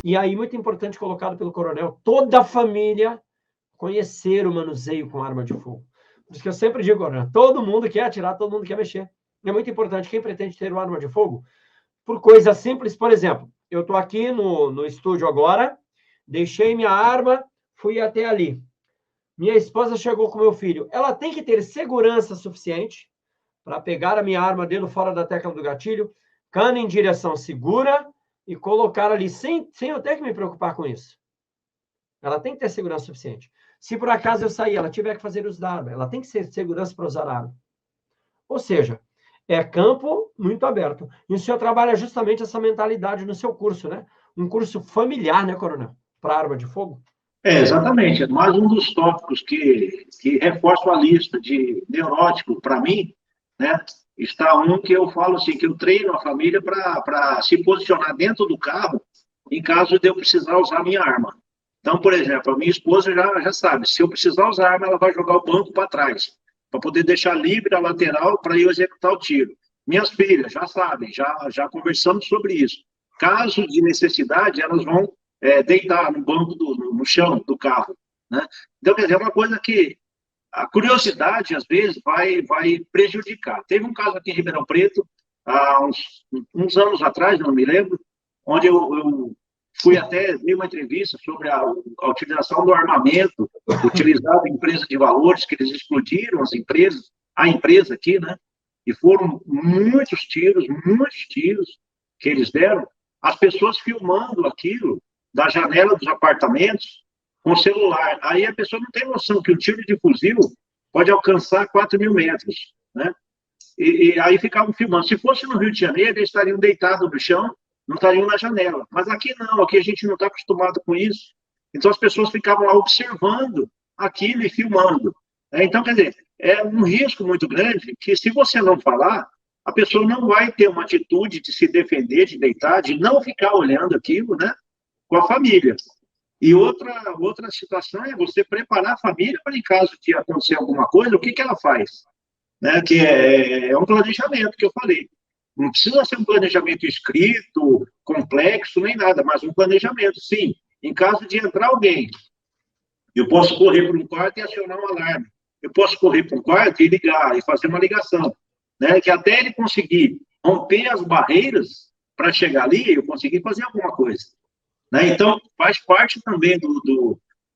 E aí, muito importante, colocado pelo coronel, toda a família conhecer o manuseio com arma de fogo. Por isso que eu sempre digo, coronel, todo mundo quer atirar, todo mundo quer mexer. É muito importante, quem pretende ter uma arma de fogo, por coisas simples, por exemplo, eu estou aqui no estúdio agora, deixei minha arma, fui até ali. Minha esposa chegou com meu filho. Ela tem que ter segurança suficiente para pegar a minha arma, dedo fora da tecla do gatilho, cana em direção segura e colocar ali, sem eu ter que me preocupar com isso. Ela tem que ter segurança suficiente. Se por acaso eu sair, ela tiver que fazer uso da arma, ela tem que ter segurança para usar a arma. Ou seja, é campo muito aberto. E o senhor trabalha justamente essa mentalidade no seu curso, né? Um curso familiar, né, coronel? Para arma de fogo? Exatamente. É mais um dos tópicos que reforçam a lista de neurótico para mim, né? Está um que eu falo assim, que eu treino a família para se posicionar dentro do carro em caso de eu precisar usar a minha arma. Então, por exemplo, a minha esposa já sabe, se eu precisar usar a arma, ela vai jogar o banco para trás, para poder deixar livre a lateral para eu executar o tiro. Minhas filhas já sabem, já conversamos sobre isso. Caso de necessidade, elas vão deitar no banco, no chão do carro. Né? Então, quer dizer, é uma coisa que a curiosidade, às vezes, vai prejudicar. Teve um caso aqui em Ribeirão Preto, há uns anos atrás, não me lembro, onde eu fui até ver uma entrevista sobre a utilização do armamento utilizado em empresas de valores, que eles explodiram a empresa aqui, né? E foram muitos tiros que eles deram, as pessoas filmando aquilo da janela dos apartamentos com celular. Aí a pessoa não tem noção que o tiro de fuzil pode alcançar 4.000 metros, né? E aí ficavam filmando. Se fosse no Rio de Janeiro, eles estariam deitados no chão, não estariam na janela. Mas aqui não, aqui a gente não está acostumado com isso. Então as pessoas ficavam lá observando aquilo e filmando. Então, quer dizer, é um risco muito grande que, se você não falar, a pessoa não vai ter uma atitude de se defender, de deitar, de não ficar olhando aquilo, né, com a família. E outra situação é você preparar a família para, em caso de acontecer alguma coisa, o que ela faz? Né, que é um planejamento que eu falei. Não precisa ser um planejamento escrito, complexo, nem nada, mas um planejamento, sim. Em caso de entrar alguém, eu posso correr para um quarto e acionar um alarme. Eu posso correr para um quarto e ligar, e fazer uma ligação. Né, que até ele conseguir romper as barreiras para chegar ali, eu conseguir fazer alguma coisa. Né? Então, faz parte também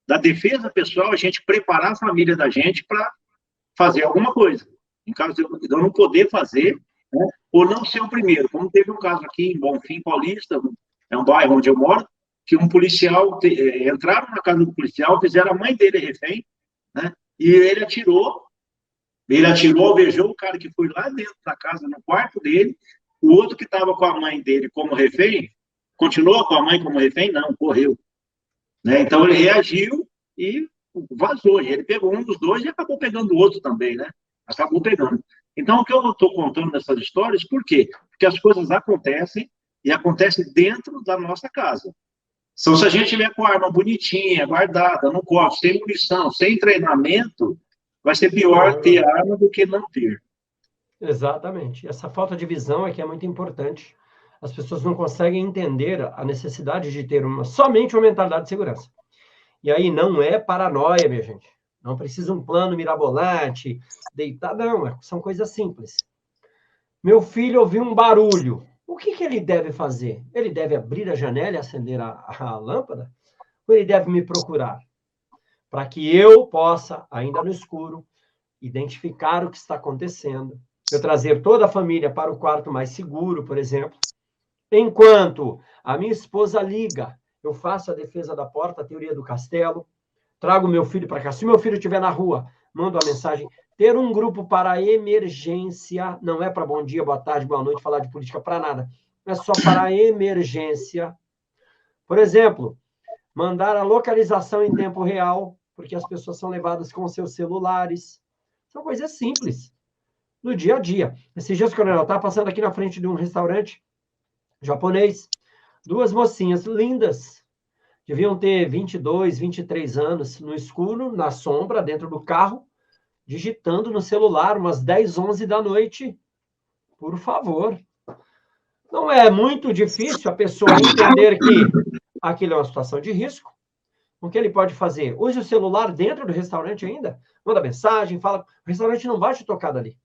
da defesa pessoal, a gente preparar a família da gente para fazer alguma coisa. Em caso de eu não poder fazer, né, ou não ser o primeiro. Como teve um caso aqui em Bonfim Paulista, é um bairro onde eu moro, que um policial, entraram na casa do policial, fizeram a mãe dele refém, né, e ele atirou, alvejou o cara que foi lá dentro da casa, no quarto dele, o outro que estava com a mãe dele como refém, continuou com a mãe como refém? Não, correu. Né? Então, ele reagiu e vazou. E ele pegou um dos dois e acabou pegando o outro também, né? Acabou pegando. Então, o que eu estou contando nessas histórias, por quê? Porque as coisas acontecem e acontecem dentro da nossa casa. Então, se a gente tiver com a arma bonitinha, guardada, no cofre, sem munição, sem treinamento, vai ser pior ter arma do que não ter. Exatamente. Essa falta de visão é que é muito importante. As pessoas não conseguem entender a necessidade de ter somente uma mentalidade de segurança. E aí não é paranoia, minha gente. Não precisa um plano mirabolante, deitar, não. São coisas simples. Meu filho ouviu um barulho. O que ele deve fazer? Ele deve abrir a janela e acender a lâmpada? Ou ele deve me procurar? Para que eu possa, ainda no escuro, identificar o que está acontecendo. Eu trazer toda a família para o quarto mais seguro, por exemplo. Enquanto a minha esposa liga, eu faço a defesa da porta, a teoria do castelo, trago meu filho para cá. Se meu filho estiver na rua, mando a mensagem. Ter um grupo para emergência, não é para bom dia, boa tarde, boa noite, falar de política, para nada. É só para emergência. Por exemplo, mandar a localização em tempo real, porque as pessoas são levadas com seus celulares. São coisas simples, no dia a dia. Esses dias, quando eu estava passando aqui na frente de um restaurante japonês, duas mocinhas lindas, deviam ter 22, 23 anos, no escuro, na sombra, dentro do carro, digitando no celular, umas 10, 11 da noite. Por favor. Não é muito difícil a pessoa entender que aquilo é uma situação de risco. O que ele pode fazer? Use o celular dentro do restaurante ainda, manda mensagem, fala, o restaurante não vai te tocar dali.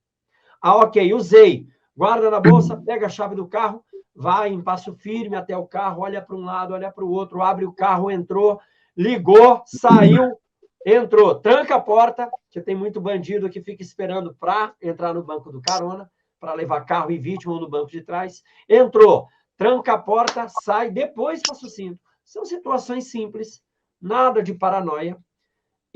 Ah, ok, usei. Guarda na bolsa, pega a chave do carro, vai em passo firme até o carro, olha para um lado, olha para o outro, abre o carro, entrou, ligou, saiu, entrou, tranca a porta, que tem muito bandido que fica esperando para entrar no banco do carona, para levar carro e vítima no banco de trás. Entrou, tranca a porta, sai, depois passa o cinto. São situações simples, nada de paranoia,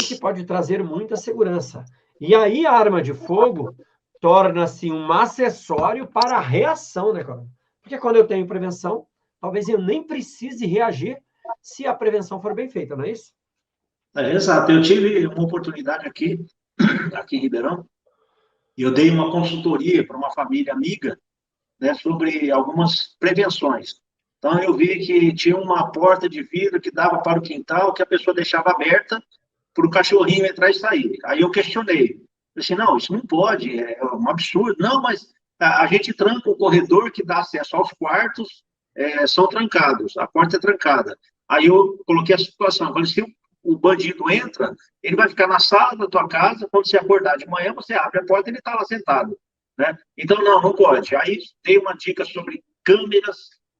e que pode trazer muita segurança. E aí a arma de fogo torna-se um acessório para a reação, né, Coronel? Porque quando eu tenho prevenção, talvez eu nem precise reagir se a prevenção for bem feita, não é isso? Exato. Eu tive uma oportunidade aqui em Ribeirão, e eu dei uma consultoria para uma família amiga, né, sobre algumas prevenções. Então, eu vi que tinha uma porta de vidro que dava para o quintal, que a pessoa deixava aberta para o cachorrinho entrar e sair. Aí eu questionei. Eu disse, não, isso não pode, é um absurdo. Não, mas a gente tranca o corredor que dá acesso aos quartos, são trancados, a porta é trancada. Aí eu coloquei a situação, falei, se o bandido entra, ele vai ficar na sala da tua casa, quando você acordar de manhã, você abre a porta e ele está lá sentado. Né? Então, não pode. Aí dei uma dica sobre câmeras,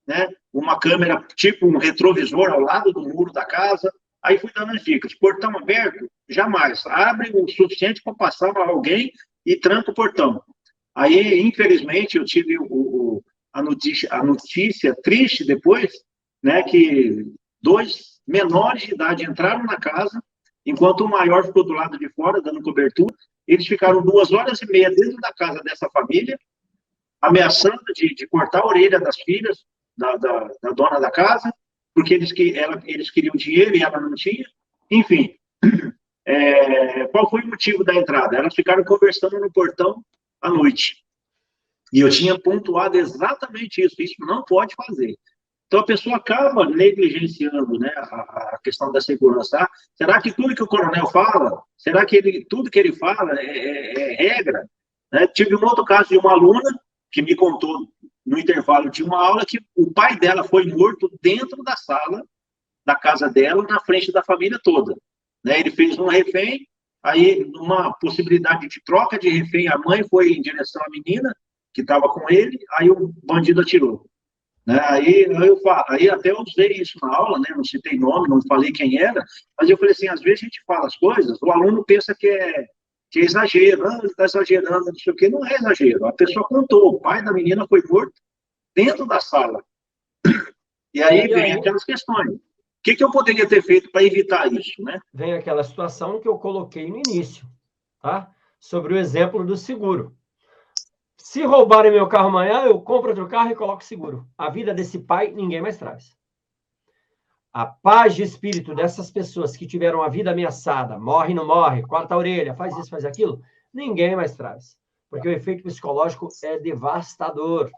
né? Uma câmera tipo um retrovisor ao lado do muro da casa. Aí fui dando as dicas. Portão aberto, jamais. Abre o suficiente para passar alguém e tranca o portão. Aí, infelizmente, eu tive a notícia triste depois, né, que 2 menores de idade entraram na casa, enquanto o maior ficou do lado de fora, dando cobertura. Eles ficaram 2 horas e meia dentro da casa dessa família, ameaçando de cortar a orelha das filhas da dona da casa, porque eles queriam dinheiro e ela não tinha. Enfim, qual foi o motivo da entrada? Elas ficaram conversando no portão à noite. E eu tinha pontuado exatamente isso. Isso não pode fazer. Então, a pessoa acaba negligenciando, né, a questão da segurança. Tá? Será que tudo que o coronel fala, será que tudo que ele fala é regra? Né? Tive um outro caso de uma aluna que me contou, no intervalo de uma aula, que o pai dela foi morto dentro da sala da casa dela, na frente da família toda. Né? Ele fez um refém, aí, numa possibilidade de troca de refém, a mãe foi em direção à menina, que estava com ele, aí o bandido atirou. Né? Aí até eu usei isso na aula, né? Não citei nome, não falei quem era, mas eu falei assim, às vezes a gente fala as coisas, o aluno pensa que é exagero, ele está exagerando, não sei o quê, não é exagero. A pessoa contou, o pai da menina foi morto dentro da sala. E aí vem aquelas questões. O que eu poderia ter feito para evitar isso, né? Vem aquela situação que eu coloquei no início, tá? Sobre o exemplo do seguro. Se roubarem meu carro amanhã, eu compro outro carro e coloco seguro. A vida desse pai, ninguém mais traz. A paz de espírito dessas pessoas que tiveram a vida ameaçada, morre, não morre, corta a orelha, faz isso, faz aquilo, ninguém mais traz. Porque o efeito psicológico é devastador.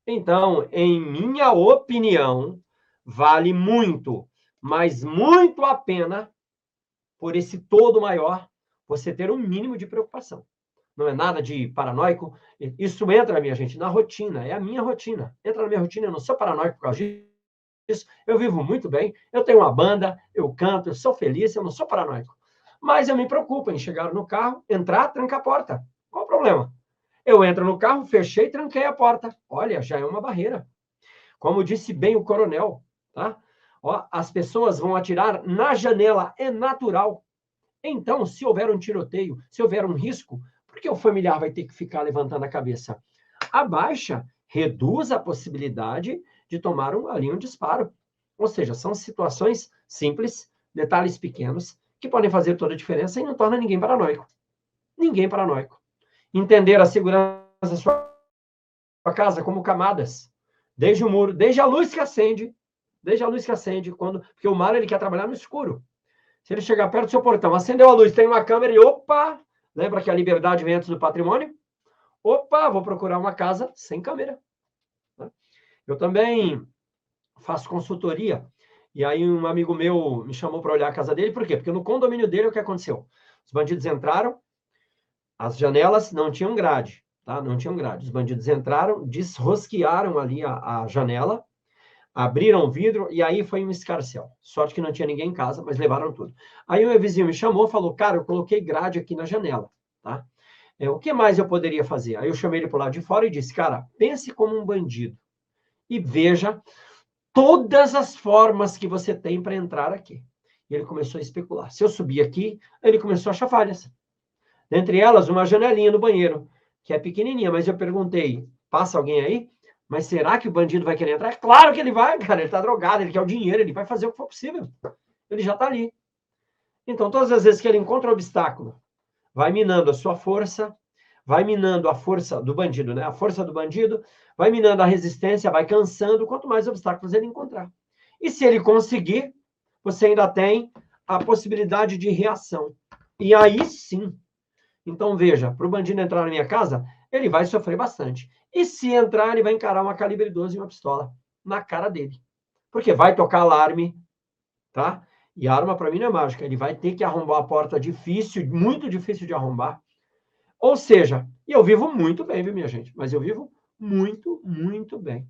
Então, em minha opinião, vale muito, mas muito a pena, por esse todo maior, você ter um mínimo de preocupação. Não é nada de paranoico. Isso entra, minha gente, na rotina. É a minha rotina. Entra na minha rotina. Eu não sou paranoico por causa disso. Eu vivo muito bem. Eu tenho uma banda, eu canto, eu sou feliz, eu não sou paranoico. Mas eu me preocupo em chegar no carro, entrar, trancar a porta. Qual o problema? Eu entro no carro, fechei e tranquei a porta. Olha, já é uma barreira. Como disse bem o coronel, tá? Ó, as pessoas vão atirar na janela, é natural. Então, se houver um tiroteio, se houver um risco, por que o familiar vai ter que ficar levantando a cabeça? Abaixa, reduz a possibilidade de tomar ali um disparo. Ou seja, são situações simples, detalhes pequenos, que podem fazer toda a diferença e não torna ninguém paranoico. Ninguém paranoico. Entender a segurança da sua casa como camadas. Desde o muro, desde a luz que acende, porque o mar ele quer trabalhar no escuro. Se ele chegar perto do seu portão, acendeu a luz, tem uma câmera e opa, lembra que a liberdade vem antes do patrimônio? Opa, vou procurar uma casa sem câmera. Eu também faço consultoria, e aí um amigo meu me chamou para olhar a casa dele, por quê? Porque no condomínio dele o que aconteceu? Os bandidos entraram, as janelas não tinham grade, tá? Não tinham grade. Os bandidos entraram, desrosquearam ali a janela, Abriram o vidro e aí foi um escarcéu. Sorte que não tinha ninguém em casa, mas levaram tudo. Aí o meu vizinho me chamou e falou, cara, eu coloquei grade aqui na janela, tá? O que mais eu poderia fazer? Aí eu chamei ele para o lado de fora e disse, cara, pense como um bandido e veja todas as formas que você tem para entrar aqui. E ele começou a especular. Se eu subir aqui, ele começou a achar falhas. Dentre elas, uma janelinha no banheiro, que é pequenininha, mas eu perguntei, passa alguém aí? Mas será que o bandido vai querer entrar? Claro que ele vai, cara, ele tá drogado, ele quer o dinheiro, ele vai fazer o que for possível. Ele já tá ali. Então, todas as vezes que ele encontra um obstáculo, vai minando a sua força, vai minando a força do bandido, né? A força do bandido, vai minando a resistência, vai cansando, quanto mais obstáculos ele encontrar. E se ele conseguir, você ainda tem a possibilidade de reação. E aí sim. Então, veja, para o bandido entrar na minha casa, ele vai sofrer bastante. E se entrar, ele vai encarar uma calibre 12 e uma pistola na cara dele. Porque vai tocar alarme, tá? E a arma, para mim, não é mágica. Ele vai ter que arrombar a porta difícil, muito difícil de arrombar. Ou seja, e eu vivo muito bem, viu, minha gente? Mas eu vivo muito, muito bem.